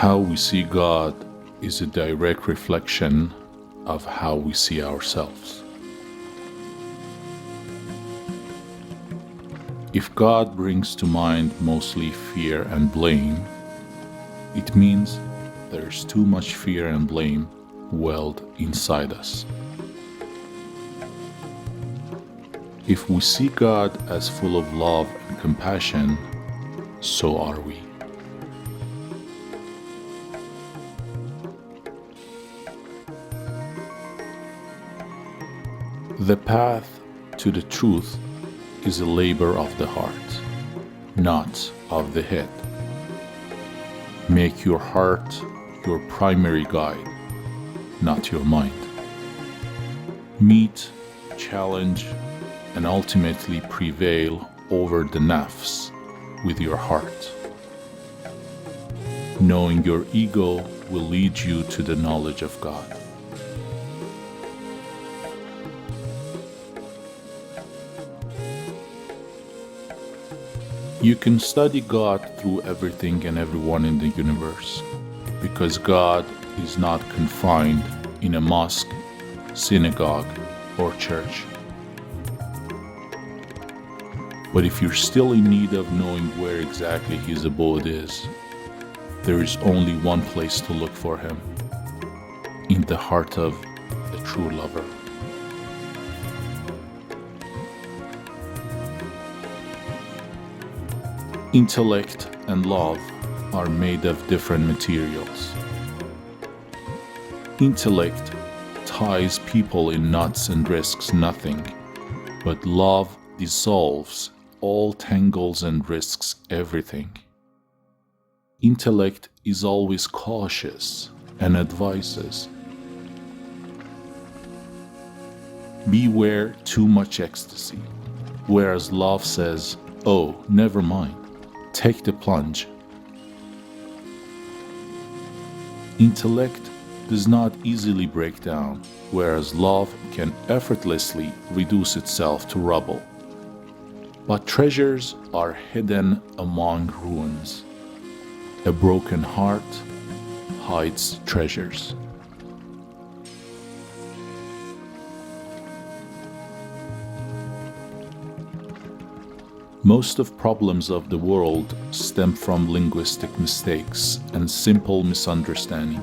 How we see God is a direct reflection of how we see ourselves. If God brings to mind mostly fear and blame, it means there's too much fear and blame welled inside us. If we see God as full of love and compassion, so are we. The path to the truth is a labor of the heart, not of the head. Make your heart your primary guide, not your mind. Meet, challenge, and ultimately prevail over the nafs with your heart. Knowing your ego will lead you to the knowledge of God. You can study God through everything and everyone in the universe, because God is not confined in a mosque, synagogue, or church. But if you're still in need of knowing where exactly His abode is, there is only one place to look for Him: in the heart of a true lover. Intellect and love are made of different materials. Intellect ties people in knots and risks nothing, but love dissolves all tangles and risks everything. Intellect is always cautious and advises, beware too much ecstasy, whereas love says, oh, never mind. Take the plunge. Intellect does not easily break down, whereas love can effortlessly reduce itself to rubble. But treasures are hidden among ruins. A broken heart hides treasures. Most of problems of the world stem from linguistic mistakes and simple misunderstanding.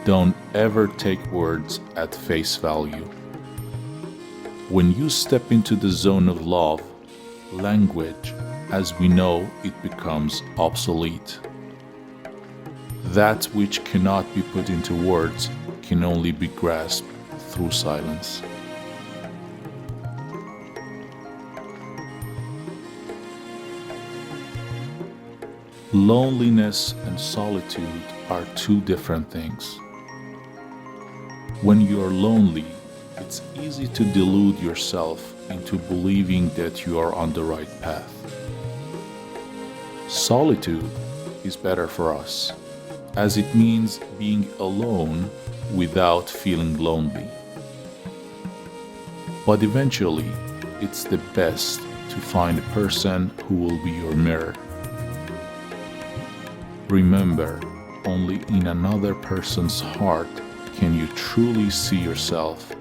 Don't ever take words at face value. When you step into the zone of love, language, as we know it, becomes obsolete. That which cannot be put into words can only be grasped through silence. Loneliness and solitude are two different things. When you're lonely, it's easy to delude yourself into believing that you are on the right path. Solitude is better for us, as it means being alone without feeling lonely. But eventually, it's the best to find a person who will be your mirror. Remember, only in another person's heart can you truly see yourself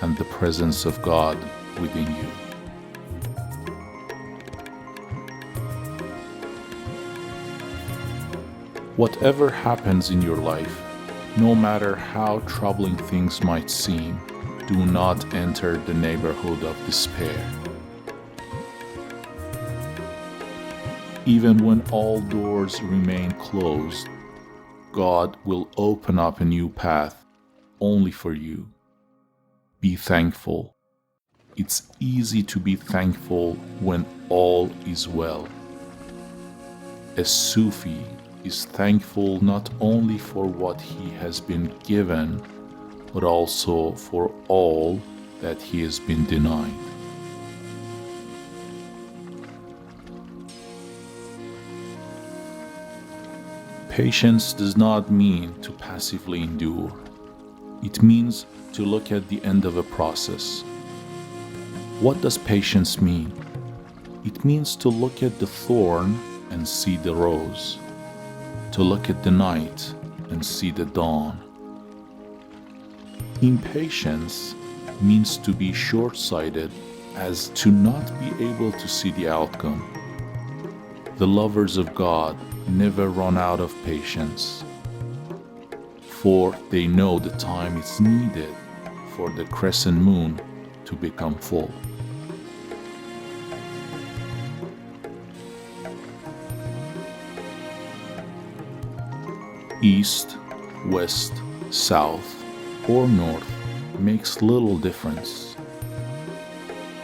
and the presence of God within you. Whatever happens in your life, no matter how troubling things might seem, do not enter the neighborhood of despair. Even when all doors remain closed, God will open up a new path only for you. Be thankful. It's easy to be thankful when all is well. A Sufi is thankful not only for what he has been given, but also for all that he has been denied. Patience does not mean to passively endure. It means to look at the end of a process. What does patience mean? It means to look at the thorn and see the rose, to look at the night and see the dawn. Impatience means to be short-sighted, as to not be able to see the outcome. The lovers of God never run out of patience, for they know the time is needed for the crescent moon to become full. East, west, south, or north makes little difference.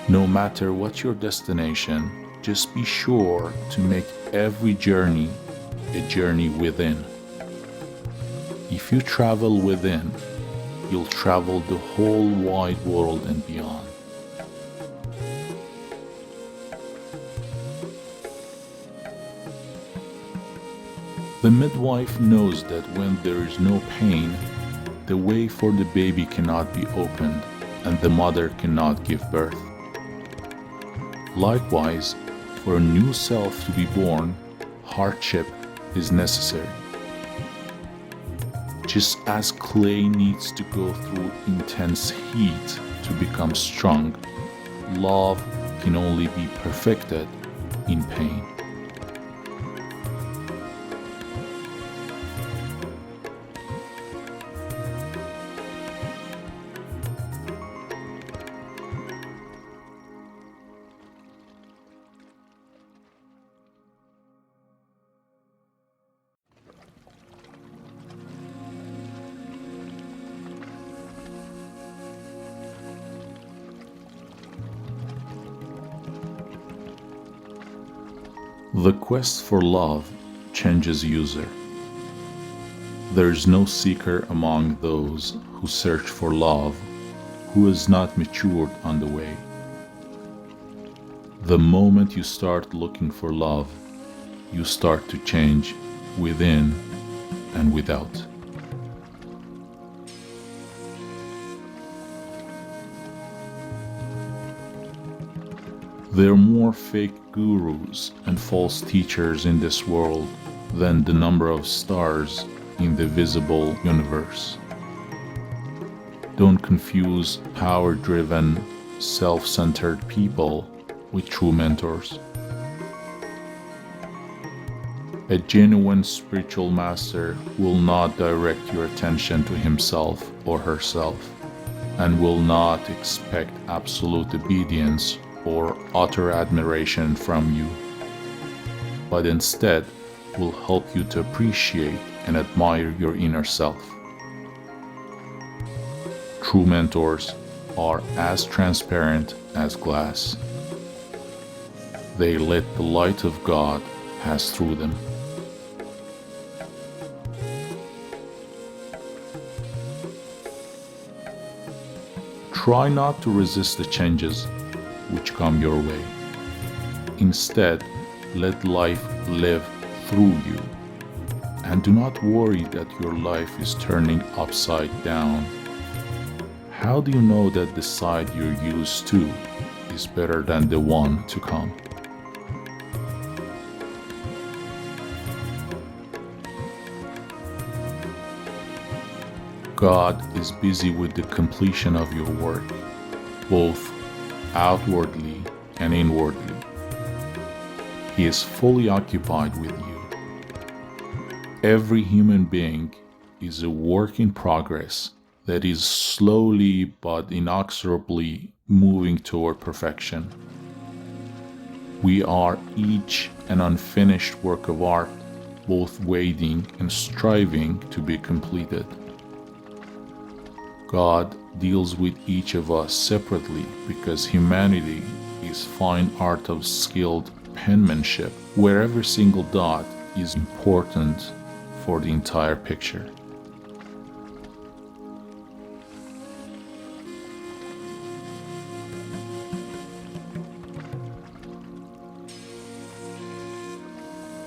No matter what your destination, just be sure to make every journey a journey within. If you travel within, you'll travel the whole wide world and beyond. The midwife knows that when there is no pain, the way for the baby cannot be opened and the mother cannot give birth. Likewise, for a new self to be born, hardship is necessary. Just as clay needs to go through intense heat to become strong, love can only be perfected in pain. The quest for love changes user. There is no seeker among those who search for love who is not matured on the way. The moment you start looking for love, you start to change within and without. There are more fake gurus and false teachers in this world than the number of stars in the visible universe. Don't confuse power-driven, self-centered people with true mentors. A genuine spiritual master will not direct your attention to himself or herself, and will not expect absolute obedience or utter admiration from you, but instead will help you to appreciate and admire your inner self. True mentors are as transparent as glass. They let the light of God pass through them. Try not to resist the changes which come your way. Instead, let life live through you, and do not worry that your life is turning upside down. How do you know that the side you're used to is better than the one to come? God is busy with the completion of your work, both outwardly and inwardly. He is fully occupied with you. Every human being is a work in progress that is slowly but inexorably moving toward perfection. We are each an unfinished work of art, both waiting and striving to be completed. God deals with each of us separately because humanity is fine art of skilled penmanship, where every single dot is important for the entire picture.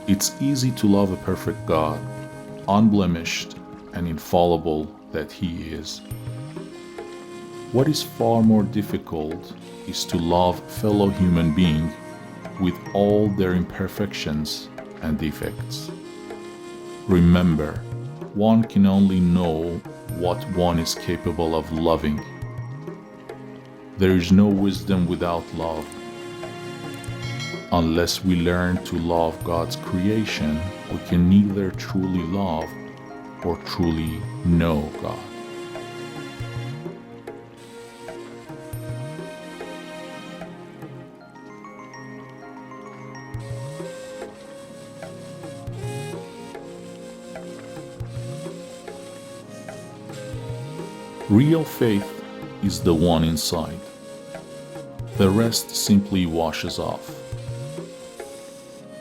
It's easy to love a perfect God, unblemished and infallible that He is. What is far more difficult is to love fellow human beings with all their imperfections and defects. Remember, one can only know what one is capable of loving. There is no wisdom without love. Unless we learn to love God's creation, we can neither truly love or truly know God. Real faith is the one inside. The rest simply washes off.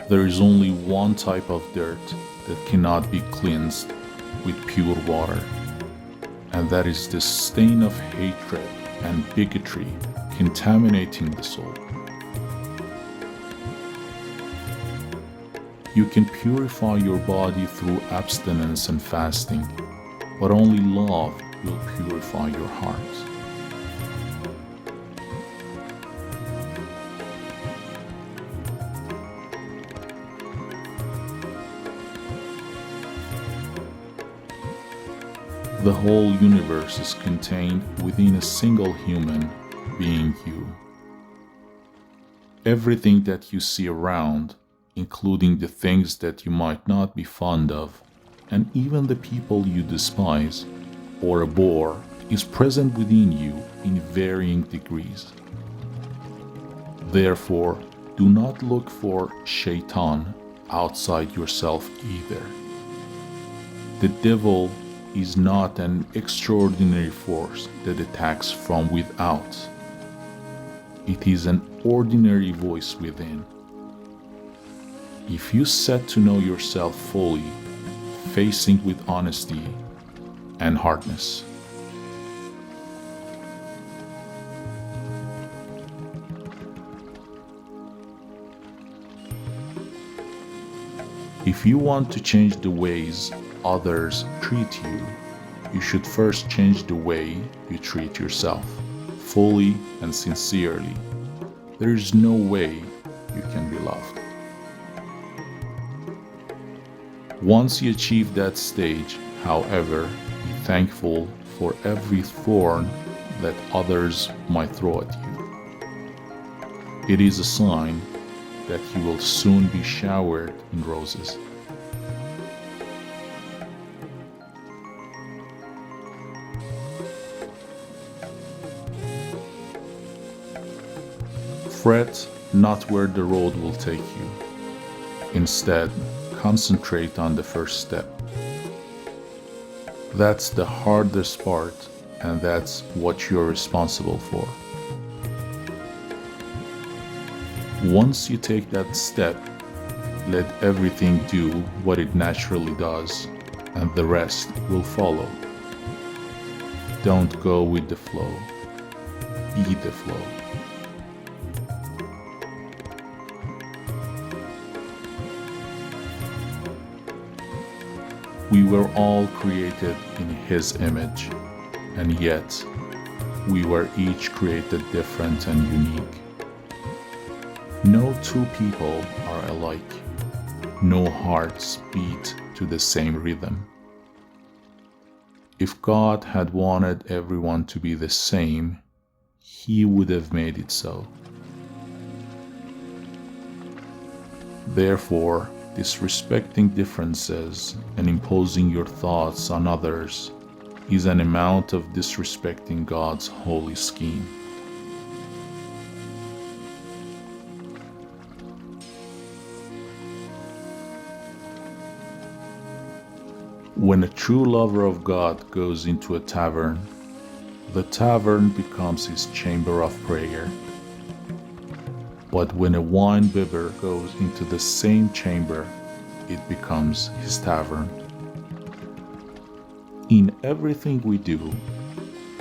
There is only one type of dirt that cannot be cleansed with pure water, and that is the stain of hatred and bigotry contaminating the soul. You can purify your body through abstinence and fasting, but only love will purify your heart. The whole universe is contained within a single human being, you. Everything that you see around, including the things that you might not be fond of, and even the people you despise or abhor, is present within you in varying degrees. Therefore, do not look for Shaitan outside yourself either. The devil is not an extraordinary force that attacks from without. It is an ordinary voice within. If you set to know yourself fully, facing with honesty and hardness, if you want to change the ways others treat you, you should first change the way you treat yourself, fully and sincerely. There is no way you can be loved. Once you achieve that stage, however, be thankful for every thorn that others might throw at you. It is a sign that you will soon be showered in roses. Fret not where the road will take you. Instead, concentrate on the first step. That's the hardest part, and that's what you're responsible for. Once you take that step, let everything do what it naturally does, and the rest will follow. Don't go with the flow. Be the flow. We were all created in His image, and yet we were each created different and unique. No two people are alike. No hearts beat to the same rhythm. If God had wanted everyone to be the same, He would have made it so. Therefore, disrespecting differences and imposing your thoughts on others is an amount of disrespecting God's holy scheme. When a true lover of God goes into a tavern, the tavern becomes his chamber of prayer. But when a wine bibber goes into the same chamber, it becomes his tavern. In everything we do,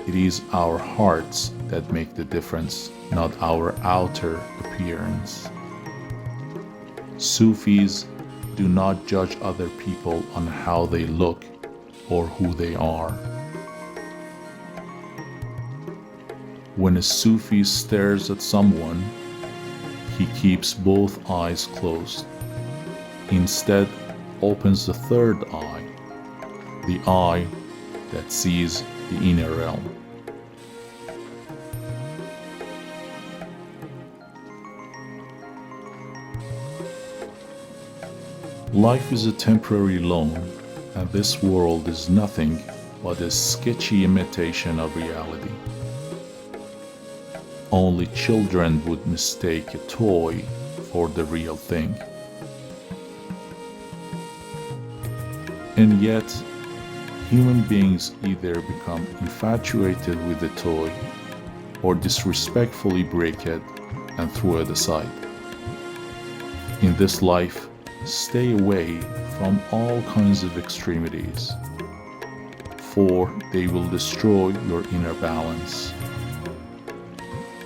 it is our hearts that make the difference, not our outer appearance. Sufis do not judge other people on how they look or who they are. When a Sufi stares at someone, he keeps both eyes closed. Instead, opens the third eye, the eye that sees the inner realm. Life is a temporary loan, and this world is nothing but a sketchy imitation of reality. Only children would mistake a toy for the real thing. And yet, human beings either become infatuated with the toy or disrespectfully break it and throw it aside. In this life, stay away from all kinds of extremities, for they will destroy your inner balance.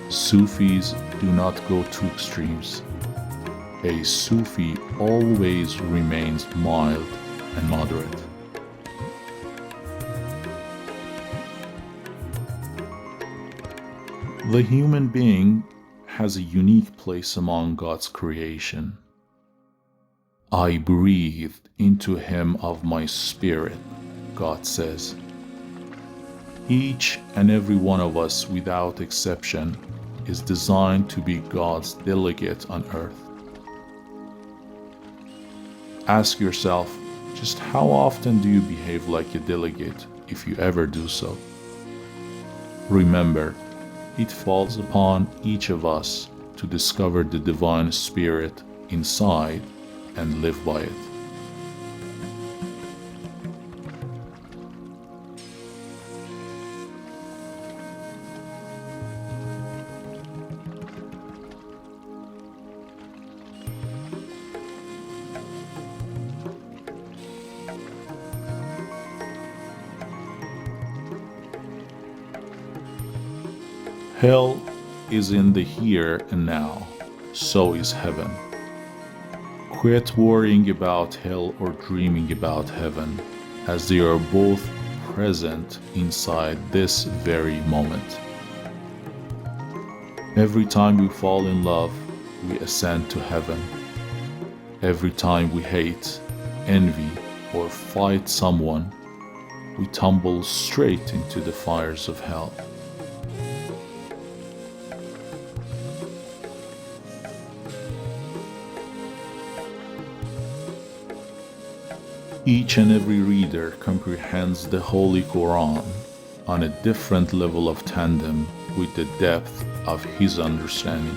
Sufis do not go to extremes. A Sufi always remains mild and moderate. The human being has a unique place among God's creation. I breathed into him of my spirit, God says. Each and every one of us, without exception, is designed to be God's delegate on earth. Ask yourself, just how often do you behave like a delegate, if you ever do so? Remember, it falls upon each of us to discover the divine spirit inside and live by it. Hell is in the here and now, so is heaven. Quit worrying about hell or dreaming about heaven, as they are both present inside this very moment. Every time we fall in love, we ascend to heaven. Every time we hate, envy, or fight someone, we tumble straight into the fires of hell. Each and every reader comprehends the Holy Quran on a different level of tandem with the depth of his understanding.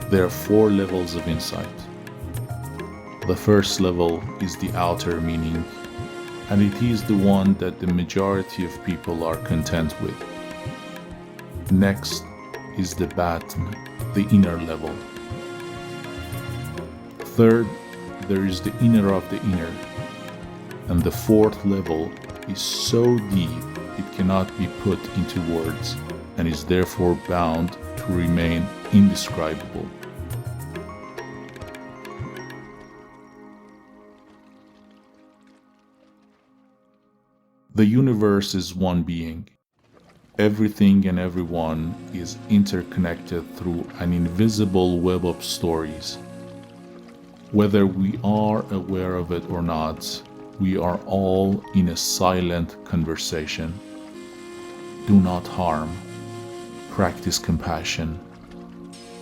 There are 4 levels of insight. The first level is the outer meaning, and it is the one that the majority of people are content with. Next is the batin, the inner level. Third, there is the inner of the inner, and the 4th level is so deep it cannot be put into words and is therefore bound to remain indescribable. The universe is one being. Everything and everyone is interconnected through an invisible web of stories. Whether we are aware of it or not, we are all in a silent conversation. Do not harm, practice compassion,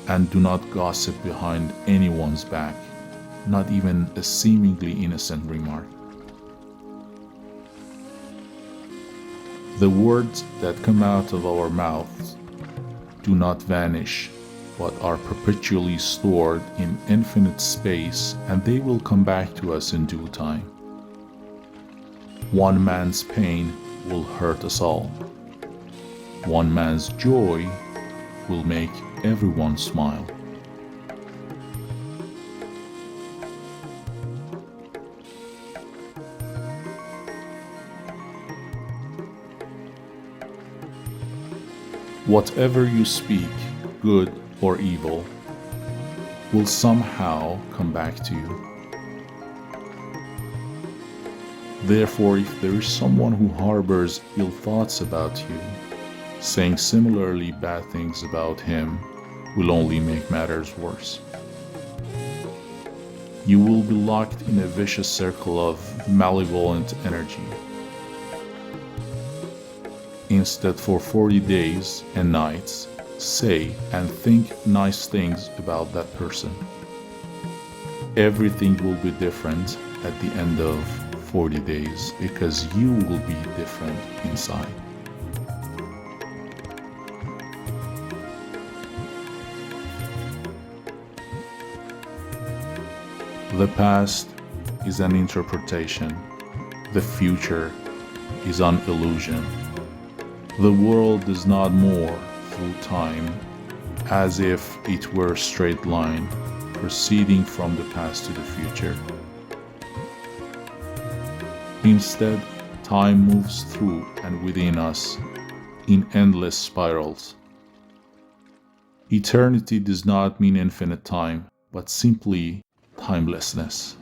and do not gossip behind anyone's back, not even a seemingly innocent remark. The words that come out of our mouths do not vanish, but are perpetually stored in infinite space, and they will come back to us in due time. One man's pain will hurt us all. One man's joy will make everyone smile. Whatever you speak, good or evil, will somehow come back to you. Therefore, if there is someone who harbors ill thoughts about you, saying similarly bad things about him will only make matters worse. You will be locked in a vicious circle of malevolent energy. Instead, for 40 days and nights, say and think nice things about that person. Everything will be different at the end of 40 days because you will be different inside. The past is an interpretation. The future is an illusion. The world does not move through time as if it were a straight line proceeding from the past to the future. Instead, time moves through and within us in endless spirals. Eternity does not mean infinite time, but simply timelessness.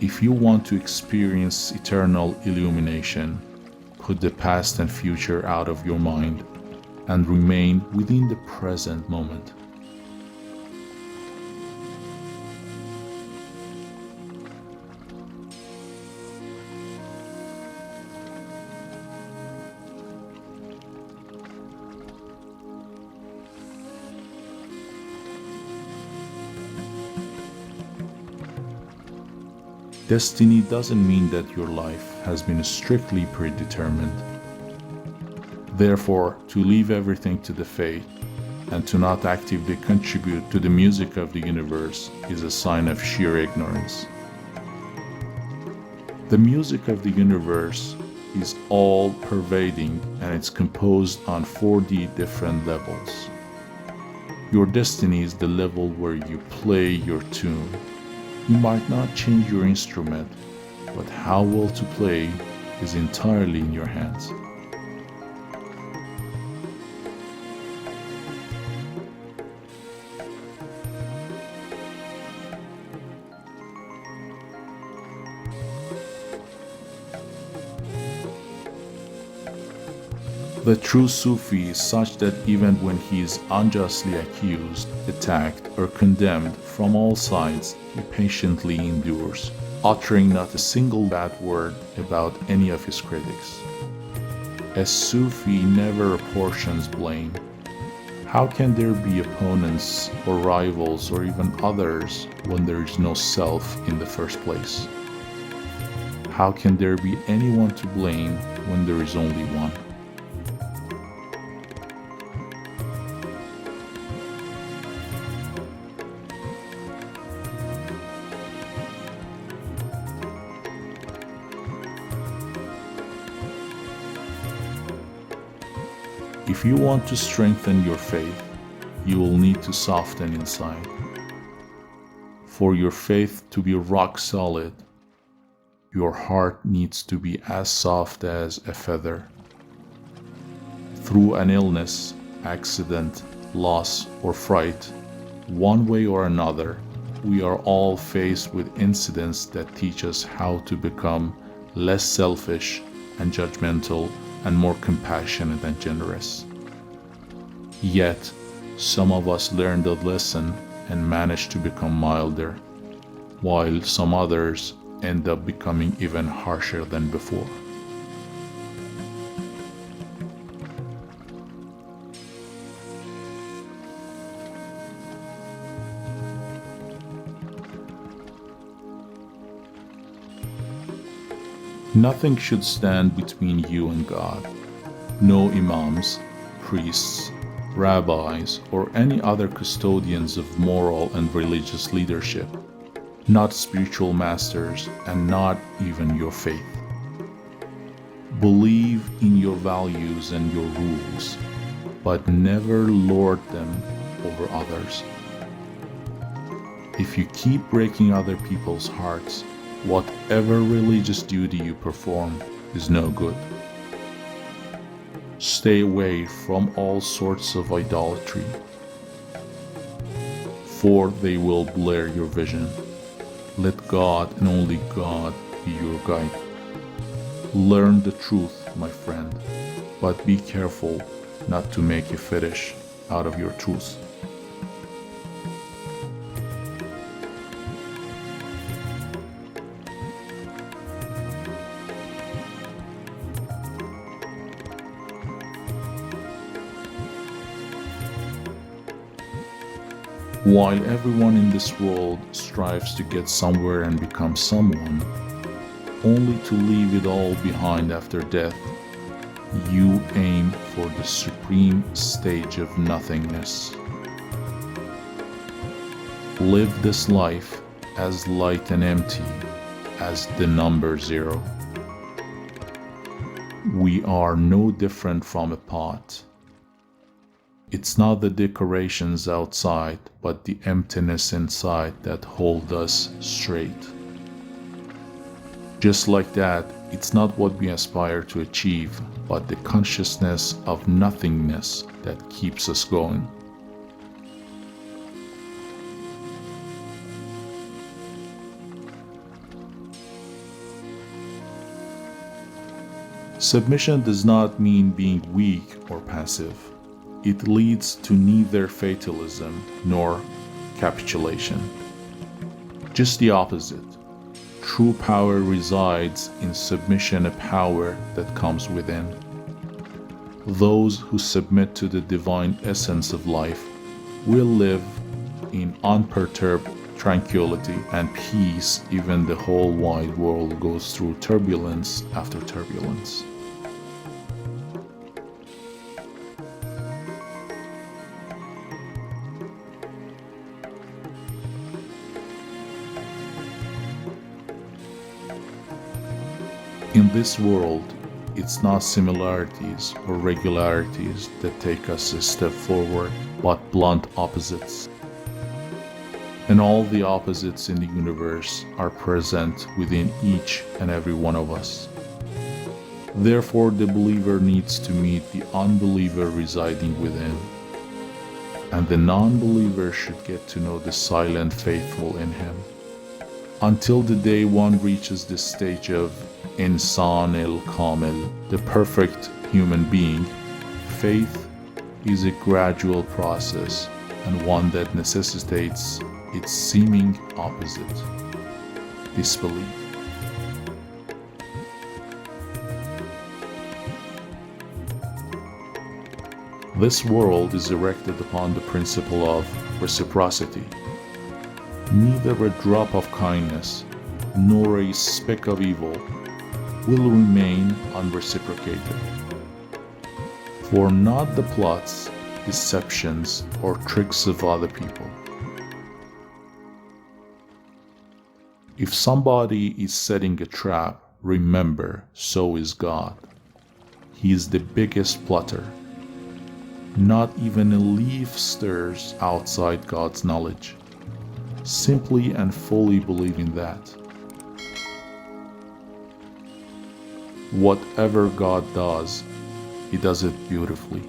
If you want to experience eternal illumination, put the past and future out of your mind and remain within the present moment. Destiny doesn't mean that your life has been strictly predetermined. Therefore, to leave everything to the fate and to not actively contribute to the music of the universe is a sign of sheer ignorance. The music of the universe is all-pervading and it's composed on 4D different levels. Your destiny is the level where you play your tune. You might not change your instrument, but how well to play is entirely in your hands. The true Sufi is such that even when he is unjustly accused, attacked, or condemned from all sides, he patiently endures, uttering not a single bad word about any of his critics. A Sufi never apportions blame. How can there be opponents or rivals or even others when there is no self in the first place? How can there be anyone to blame when there is only one? If you want to strengthen your faith, you will need to soften inside. For your faith to be rock solid, your heart needs to be as soft as a feather. Through an illness, accident, loss, or fright, one way or another, we are all faced with incidents that teach us how to become less selfish and judgmental and more compassionate and generous. Yet, some of us learn the lesson and manage to become milder, while some others end up becoming even harsher than before. Nothing should stand between you and God. No imams, priests, rabbis, or any other custodians of moral and religious leadership. Not spiritual masters, and not even your faith. Believe in your values and your rules, but never lord them over others. If you keep breaking other people's hearts, whatever religious duty you perform is no good. Stay away from all sorts of idolatry, for they will blur your vision. Let God and only God be your guide. Learn the truth, my friend, but be careful not to make a fetish out of your truth. While everyone in this world strives to get somewhere and become someone, only to leave it all behind after death, you aim for the supreme stage of nothingness. Live this life as light and empty as the number 0. We are no different from a pot. It's not the decorations outside, but the emptiness inside that hold us straight. Just like that, it's not what we aspire to achieve, but the consciousness of nothingness that keeps us going. Submission does not mean being weak or passive. It leads to neither fatalism nor capitulation. Just the opposite. True power resides in submission, a power that comes within. Those who submit to the divine essence of life will live in unperturbed tranquility and peace, even the whole wide world goes through turbulence after turbulence. In this world, it's not similarities or regularities that take us a step forward, but blunt opposites. And all the opposites in the universe are present within each and every one of us. Therefore, the believer needs to meet the unbeliever residing within, and the non-believer should get to know the silent faithful in him. Until the day one reaches the stage of Insan el-Kamil, the perfect human being, faith is a gradual process and one that necessitates its seeming opposite, disbelief. This world is erected upon the principle of reciprocity. Neither a drop of kindness nor a speck of evil will remain unreciprocated. For not the plots, deceptions, or tricks of other people. If somebody is setting a trap, remember, so is God. He is the biggest plotter. Not even a leaf stirs outside God's knowledge. Simply and fully believe in that. Whatever God does, He does it beautifully.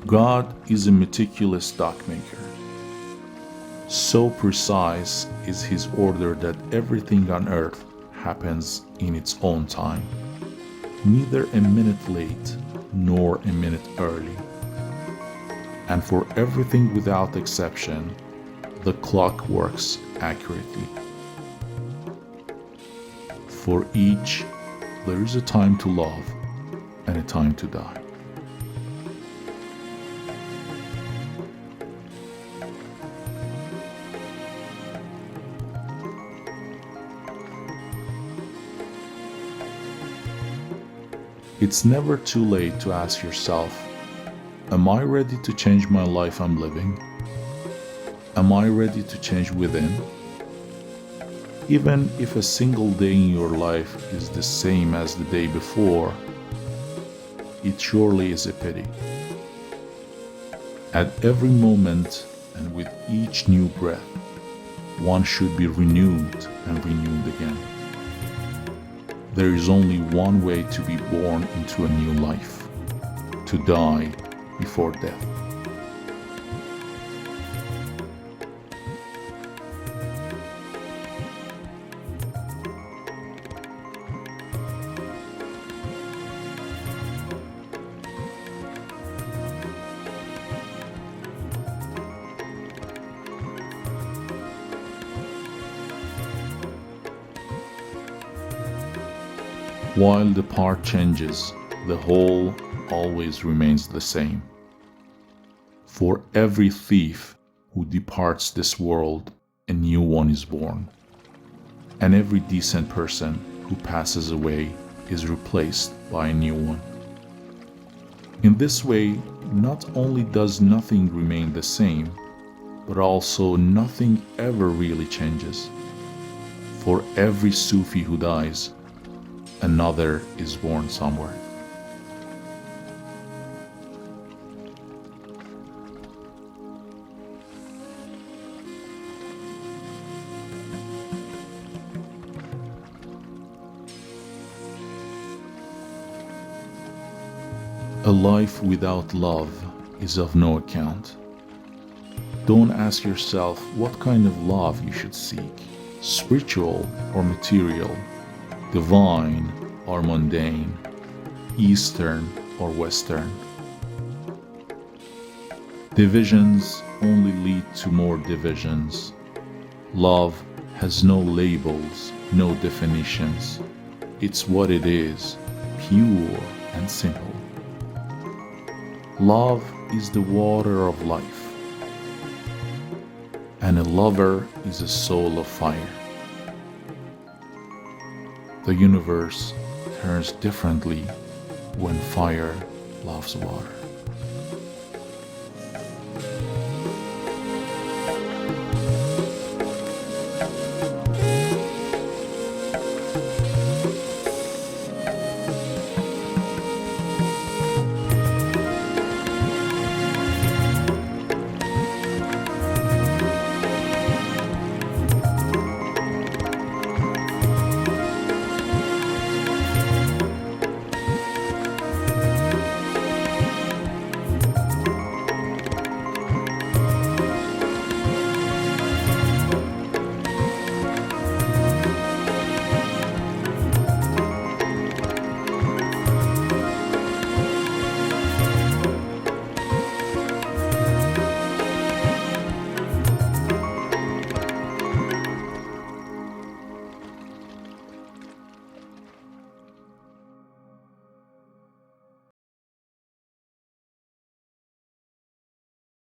God is a meticulous stockmaker. So precise is His order that everything on earth happens in its own time. Neither a minute late nor a minute early. And for everything without exception, the clock works accurately. For each, there is a time to love and a time to die. It's never too late to ask yourself, am I ready to change my life I'm living? Am I ready to change within? Even if a single day in your life is the same as the day before, it surely is a pity. At every moment and with each new breath, one should be renewed and renewed again. There is only one way to be born into a new life, to die before death. While the part changes, the whole always remains the same. For every thief who departs this world, a new one is born, and every decent person who passes away is replaced by a new one. In this way, not only does nothing remain the same, but also nothing ever really changes. For every Sufi who dies, another is born somewhere. A life without love is of no account. Don't ask yourself what kind of love you should seek, spiritual or material, divine or mundane, Eastern or Western. Divisions only lead to more divisions. Love has no labels, no definitions. It's what it is, pure and simple. Love is the water of life, and a lover is a soul of fire. The universe turns differently when fire loves water.